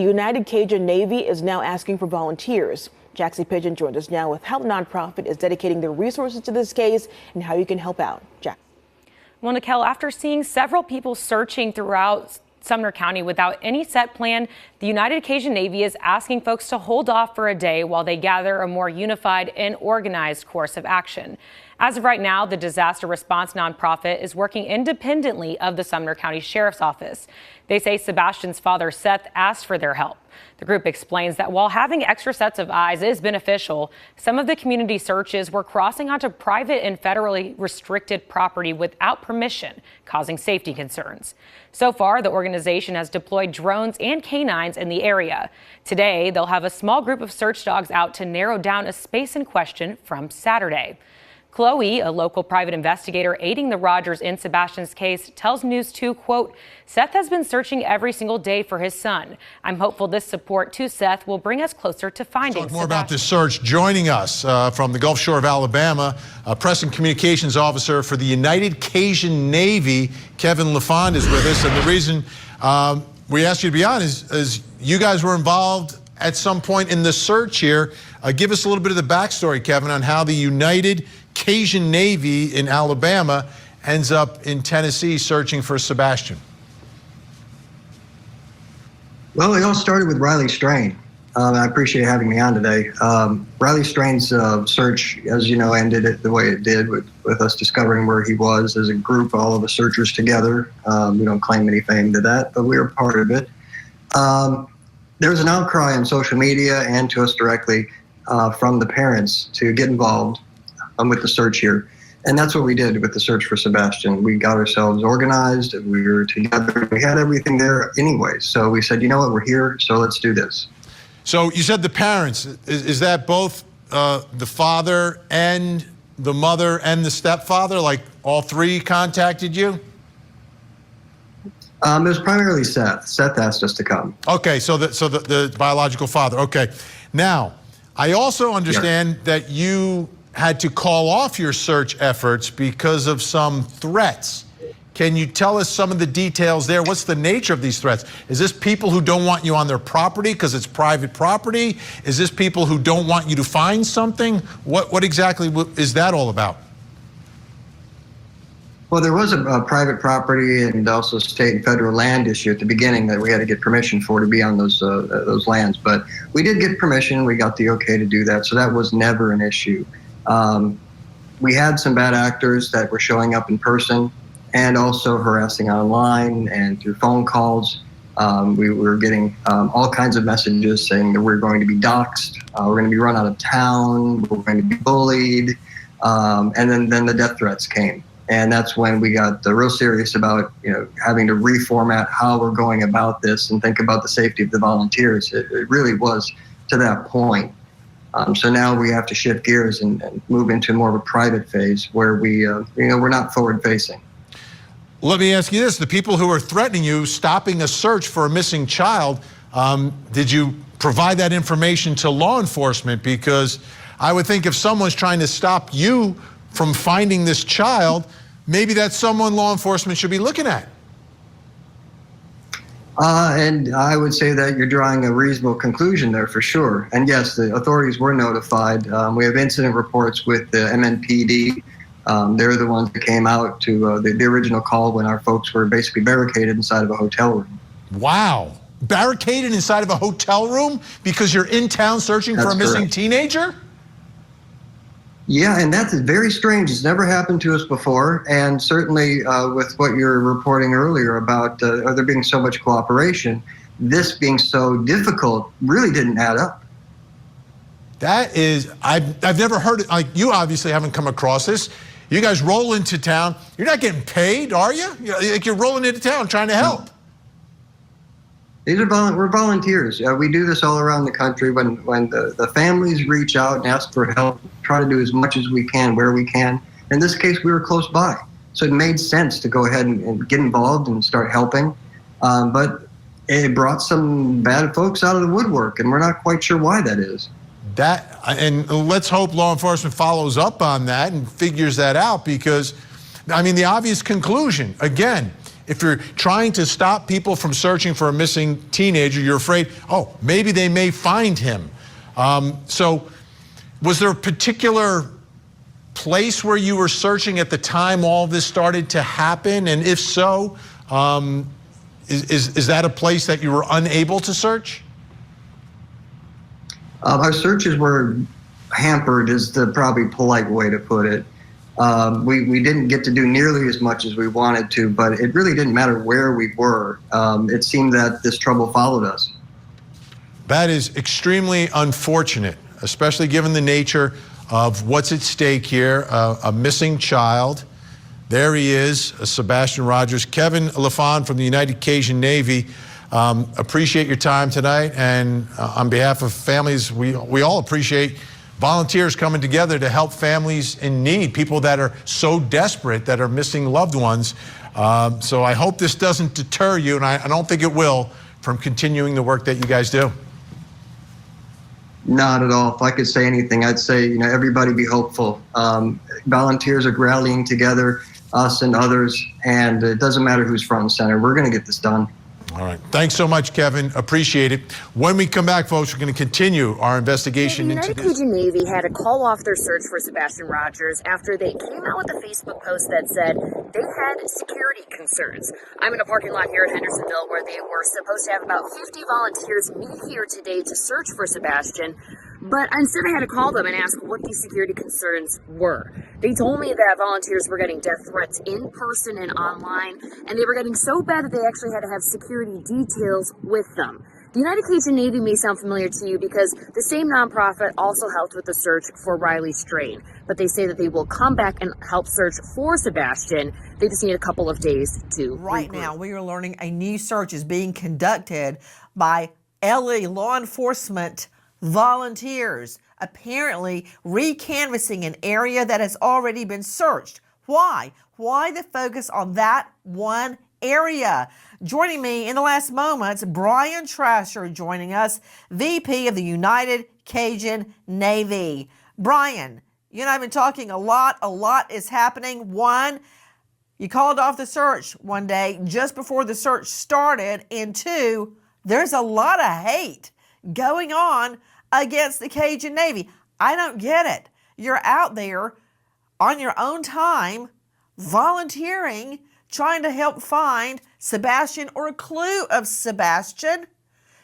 The United Cajun Navy is now asking for volunteers. Jaxie Pigeon joins us now with how the nonprofit is dedicating their resources to this case and how you can help out. Jack. Well, Nikel, after seeing several people searching throughout Sumner County without any set plan, the United Cajun Navy is asking folks to hold off for a day while they gather a more unified and organized course of action. As of right now, the disaster response nonprofit is working independently of the Sumner County Sheriff's Office. They say Sebastian's father, Seth, asked for their help. The group explains that while having extra sets of eyes is beneficial, some of the community searches were crossing onto private and federally restricted property without permission, causing safety concerns. So far, the organization has deployed drones and canines in the area. Today, they'll have a small group of search dogs out to narrow down a space in question from Saturday. Chloe, a local private investigator aiding the Rogers in Sebastian's case, tells News 2, quote, Seth has been searching every single day for his son. I'm hopeful this support to Seth will bring us closer to finding Talk more about this search. Joining us from the Gulf Shore of Alabama, Press and Communications Officer for the United Cajun Navy, Kevin LaFond, is with us. And the reason we asked you to be on is you guys were involved at some point in the search here. Give us a little bit of the backstory, Kevin, on how the United Cajun Navy in Alabama ends up in Tennessee searching for Sebastian. Well, it all started with Riley Strain. I appreciate having me on today. Riley Strain's search, as you know, ended it the way it did with us discovering where he was as a group, all of the searchers together. We don't claim any fame to that, but we were part of it. There was an outcry on social media and to us directly from the parents to get involved with the search here. And that's what we did with the search for Sebastian. We got ourselves organized, we were together, we had everything there anyway. So we said, you know what, we're here, so let's do this. So you said the parents, is that both the father and the mother and the stepfather, like all three contacted you? It was primarily Seth. Seth asked us to come. Okay, so the biological father, okay. Now, I also understand that you had to call off your search efforts because of some threats. Can you tell us some of the details there? What's the nature of these threats? Is this people who don't want you on their property because it's private property? Is this people who don't want you to find something? What exactly is that all about? Well, there was a private property and also state and federal land issue at the beginning that we had to get permission for to be on those lands. But we did get permission. We got the okay to do that. So that was never an issue. We had some bad actors that were showing up in person and also harassing online and through phone calls. We were getting all kinds of messages saying that we're going to be doxxed, we're going to be run out of town, we're going to be bullied, and then the death threats came. And that's when we got real serious about, having to reformat how we're going about this and think about the safety of the volunteers. It really was to that point. So now we have to shift gears and move into more of a private phase where we're not forward facing. Let me ask you this, the people who are threatening you, stopping a search for a missing child, did you provide that information to law enforcement? Because I would think if someone's trying to stop you from finding this child, maybe that's someone law enforcement should be looking at. And I would say that you're drawing a reasonable conclusion there for sure. And yes, the authorities were notified. We have incident reports with the MNPD. They're the ones that came out to the original call when our folks were basically barricaded inside of a hotel room. Wow. Barricaded inside of a hotel room because you're in town searching for a missing teenager? Yeah, and that's very strange. It's never happened to us before. And certainly with what you're reporting earlier about there being so much cooperation, this being so difficult really didn't add up. That is, I've never heard it. Like, you obviously haven't come across this. You guys roll into town. You're not getting paid, are you? Like, you're rolling into town trying to help. We're volunteers. We do this all around the country. When the families reach out and ask for help, try to do as much as we can where we can. In this case, we were close by. So it made sense to go ahead and get involved and start helping. But it brought some bad folks out of the woodwork, and we're not quite sure why that is. And let's hope law enforcement follows up on that and figures that out, because, I mean, the obvious conclusion, again, If you're trying to stop people from searching for a missing teenager, you're afraid, oh, maybe they may find him. So was there a particular place where you were searching at the time all this started to happen? And if so, is that a place that you were unable to search? Our searches were hampered, is the probably polite way to put it. We didn't get to do nearly as much as we wanted to, but it really didn't matter where we were. It seemed that this trouble followed us. That is extremely unfortunate, especially given the nature of what's at stake here, a missing child. There he is, Sebastian Rogers. Kevin LaFond from the United Cajun Navy. Appreciate your time tonight, and on behalf of families, we all appreciate volunteers coming together to help families in need, people that are so desperate that are missing loved ones. So I hope this doesn't deter you, and I don't think it will, from continuing the work that you guys do. Not at all. If I could say anything, I'd say, everybody be hopeful. Volunteers are rallying together, us and others, and it doesn't matter who's front and center. We're going to get this done. All right. Thanks so much, Kevin. Appreciate it. When we come back, folks, we're going to continue our investigation The into United this. Cajun Navy had to call off their search for Sebastian Rogers after they came out with a Facebook post that said they had security concerns. I'm in a parking lot here at Hendersonville where they were supposed to have about 50 volunteers meet here today to search for Sebastian, but instead I had to call them and ask what these security concerns were. They told me that volunteers were getting death threats in person and online, and they were getting so bad that they actually had to have security details with them. The United Cajun Navy may sound familiar to you because the same nonprofit also helped with the search for Riley Strain, but they say that they will come back and help search for Sebastian. They just need a couple of days to Right regroup. now, we are learning a new search is being conducted by LA law enforcement volunteers, apparently recanvassing an area that has already been searched. Why? Why the focus on that one area? Joining me in the last moments, Brian Trasher joining us, VP of the United Cajun Navy. Brian, you and I have been talking a lot is happening. One, you called off the search one day just before the search started, and two, there's a lot of hate going on against the Cajun Navy. I don't get it. You're out there on your own time, volunteering, trying to help find Sebastian or a clue of Sebastian.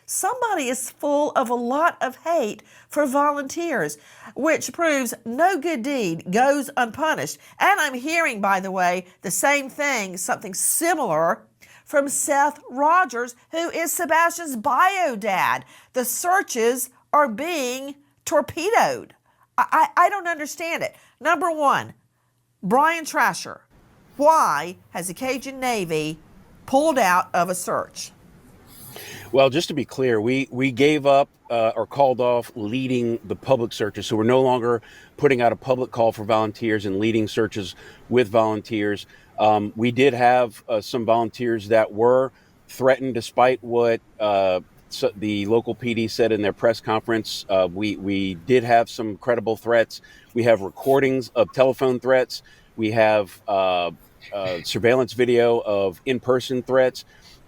Somebody is full of a lot of hate for volunteers, which proves no good deed goes unpunished. And I'm hearing, by the way, the same thing, something similar, from Seth Rogers, who is Sebastian's bio dad. The searches are being torpedoed. I don't understand it. Number one, Brian Trasher, why has the Cajun Navy pulled out of a search? Well, just to be clear, we gave up or called off leading the public searches. So we're no longer putting out a public call for volunteers and leading searches with volunteers. We did have some volunteers that were threatened, despite what the local PD said in their press conference. We did have some credible threats. We have recordings of telephone threats. We have surveillance video of in-person threats.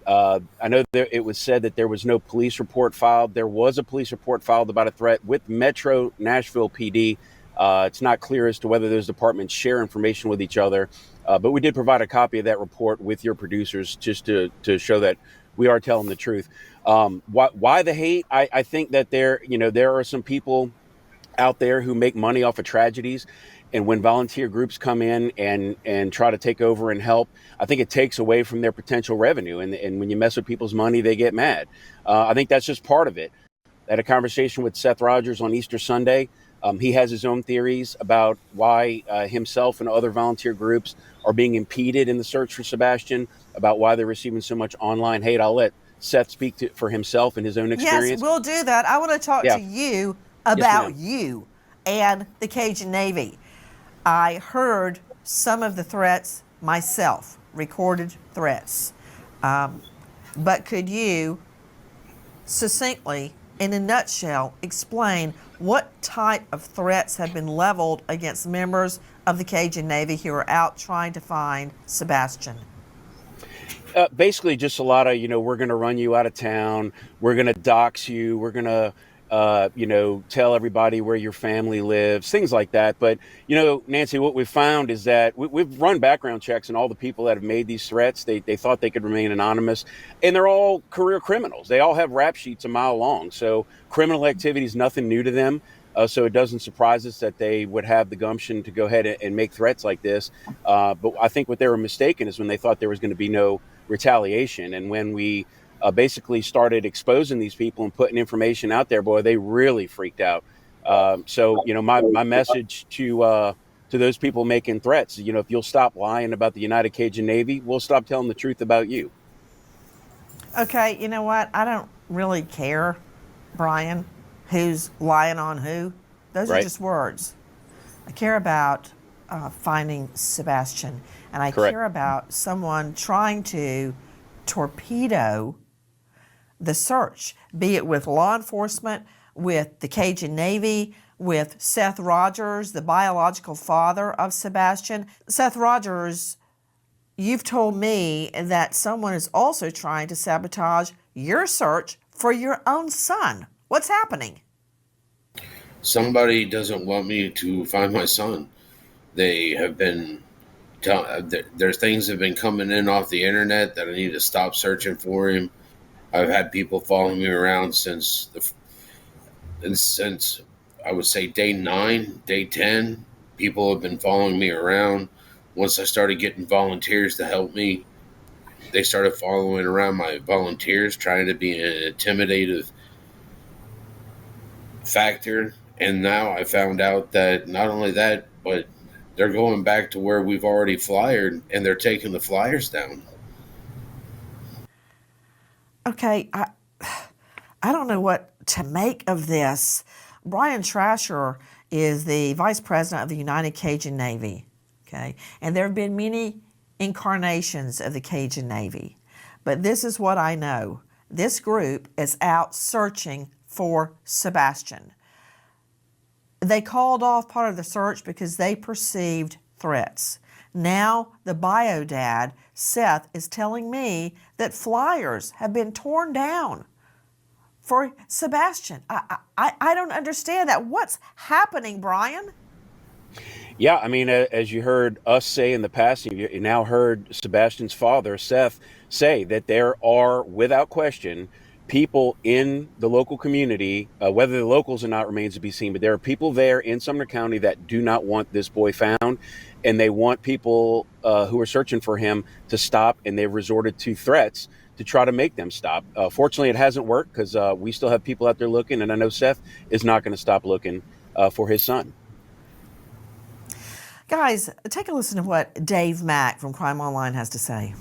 I know that it was said that there was no police report filed. There was a police report filed about a threat with Metro Nashville PD. It's not clear as to whether those departments share information with each other, but we did provide a copy of that report with your producers just to show that we are telling the truth. Why the hate? I think that there are some people out there who make money off of tragedies. And when volunteer groups come in and try to take over and help, I think it takes away from their potential revenue. And when you mess with people's money, they get mad. I think that's just part of it. I had a conversation with Seth Rogers on Easter Sunday. He has his own theories about why himself and other volunteer groups are being impeded in the search for Sebastian, about why they're receiving so much online hate. I'll let Seth speak for himself and his own experience. Yes, we'll do that. I want to talk to you about you and the Cajun Navy. I heard some of the threats myself, recorded threats. But could you succinctly, in a nutshell, explain what type of threats have been leveled against members of the Cajun Navy who are out trying to find Sebastian? Basically, just a lot of, we're going to run you out of town. We're going to dox you. We're going to, tell everybody where your family lives, things like that. But, Nancy, what we've found is that we've run background checks on all the people that have made these threats. They thought they could remain anonymous, and they're all career criminals. They all have rap sheets a mile long. So criminal activity is nothing new to them. So it doesn't surprise us that they would have the gumption to go ahead and make threats like this. But I think what they were mistaken is when they thought there was going to be no retaliation. And when we basically started exposing these people and putting information out there, boy, they really freaked out. So, my message to those people making threats, if you'll stop lying about the United Cajun Navy, we'll stop telling the truth about you. Okay, you know what? I don't really care, Brian, who's lying on who. Those are just words. I care about finding Sebastian, and I care about someone trying to torpedo the search, be it with law enforcement, with the Cajun Navy, with Seth Rogers, the biological father of Sebastian. Seth Rogers, you've told me that someone is also trying to sabotage your search for your own son. What's happening? Somebody doesn't want me to find my son. They have been, there's things that have been coming in off the internet that I need to stop searching for him. I've had people following me around since I would say day 9, day 10. People have been following me around. Once I started getting volunteers to help me, they started following around my volunteers, trying to be an intimidative factor. And now I found out that not only that, but they're going back to where we've already flyered, and they're taking the flyers down. Okay, I don't know what to make of this. Brian Trasher is the vice president of the United Cajun Navy, okay? And there have been many incarnations of the Cajun Navy. But this is what I know. This group is out searching for Sebastian. They called off part of the search because they perceived threats. Now the bio dad, Seth, is telling me that flyers have been torn down for Sebastian. I don't understand that. What's happening, Brian? Yeah, I mean, as you heard us say in the past, you now heard Sebastian's father, Seth, say that there are, without question, people in the local community, whether the locals or not remains to be seen, but there are people there in Sumner County that do not want this boy found, and they want people who are searching for him to stop, and they've resorted to threats to try to make them stop. Fortunately, it hasn't worked because we still have people out there looking, and I know Seth is not going to stop looking for his son. Guys, take a listen to what Dave Mack from Crime Online has to say.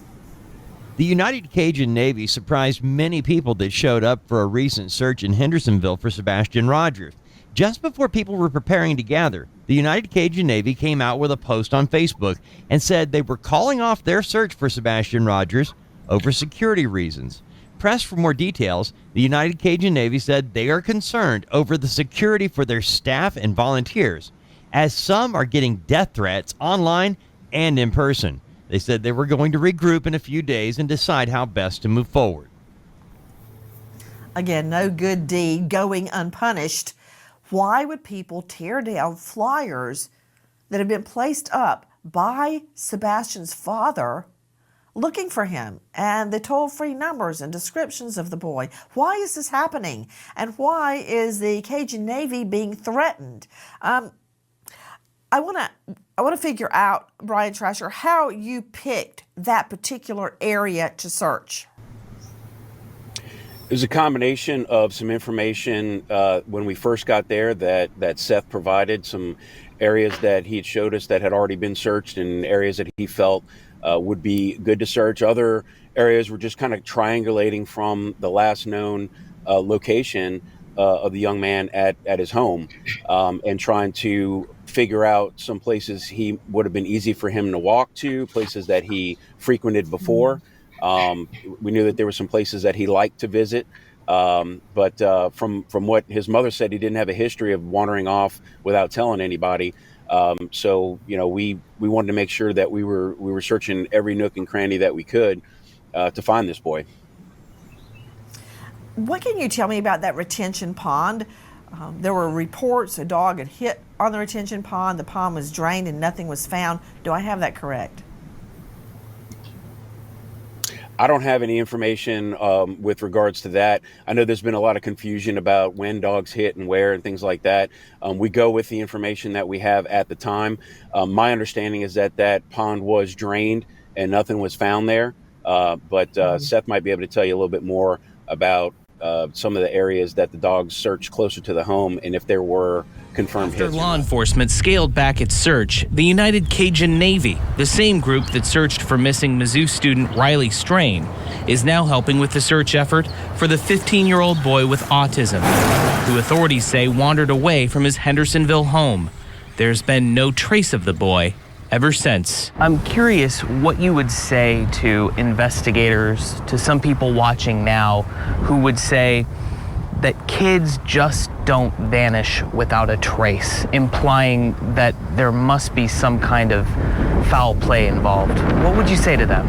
The United Cajun Navy surprised many people that showed up for a recent search in Hendersonville for Sebastian Rogers. Just before people were preparing to gather, the United Cajun Navy came out with a post on Facebook and said they were calling off their search for Sebastian Rogers over security reasons. Pressed for more details, the United Cajun Navy said they are concerned over the security for their staff and volunteers, as some are getting death threats online and in person. They said they were going to regroup in a few days and decide how best to move forward. Again, no good deed going unpunished. Why would people tear down flyers that have been placed up by Sebastian's father looking for him and the toll-free numbers and descriptions of the boy? Why is this happening? And why is the Cajun Navy being threatened? I want to figure out, Brian Trasher, how you picked that particular area to search. It was a combination of some information when we first got there that Seth provided, some areas that he had showed us that had already been searched and areas that he felt would be good to search. Other areas were just kind of triangulating from the last known location of the young man at his home and trying to figure out some places he would have been easy for him to walk to, places that he frequented before. We knew that there were some places that he liked to visit, but from what his mother said, he didn't have a history of wandering off without telling anybody. So we wanted to make sure that we were searching every nook and cranny that we could. to find this boy. What can you tell me about that retention pond? There were reports a dog had hit on the retention pond. The pond was drained and nothing was found. Do I have that correct? I don't have any information with regards to that. I know there's been a lot of confusion about when dogs hit and where and things like that. We go with the information that we have at the time. My understanding is that that pond was drained and nothing was found there. But Seth might be able to tell you a little bit more about some of the areas that the dogs searched closer to the home and if there were confirmed hits. After law enforcement scaled back its search, the United Cajun Navy, the same group that searched for missing Mizzou student Riley Strain, is now helping with the search effort for the 15-year-old boy with autism, who authorities say wandered away from his Hendersonville home. There's been no trace of the boy ever since. I'm curious what you would say to investigators, to some people watching now who would say that kids just don't vanish without a trace, implying that there must be some kind of foul play involved. What would you say to them?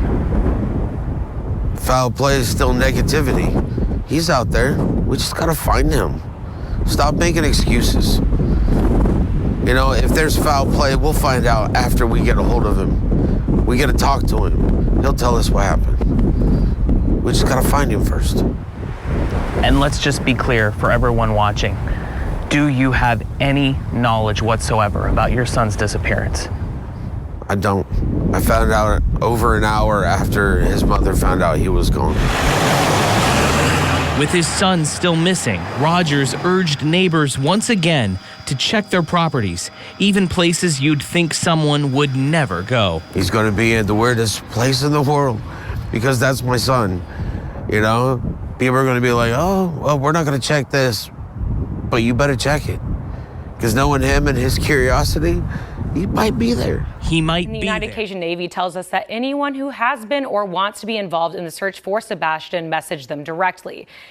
Foul play is still negativity. He's out there. We just gotta find him. Stop making excuses. You know, if there's foul play, we'll find out after we get a hold of him. We gotta talk to him. He'll tell us what happened. We just gotta find him first. And let's just be clear for everyone watching. Do you have any knowledge whatsoever about your son's disappearance? I don't. I found out over an hour after his mother found out he was gone. With his son still missing, Rogers urged neighbors once again to check their properties, even places you'd think someone would never go. He's gonna be in the weirdest place in the world because that's my son. You know, people are gonna be like, oh, well, we're not gonna check this, but you better check it. Because knowing him and his curiosity, he might be there. He might And be the United there. Cajun Navy tells us that anyone who has been or wants to be involved in the search for Sebastian message them directly.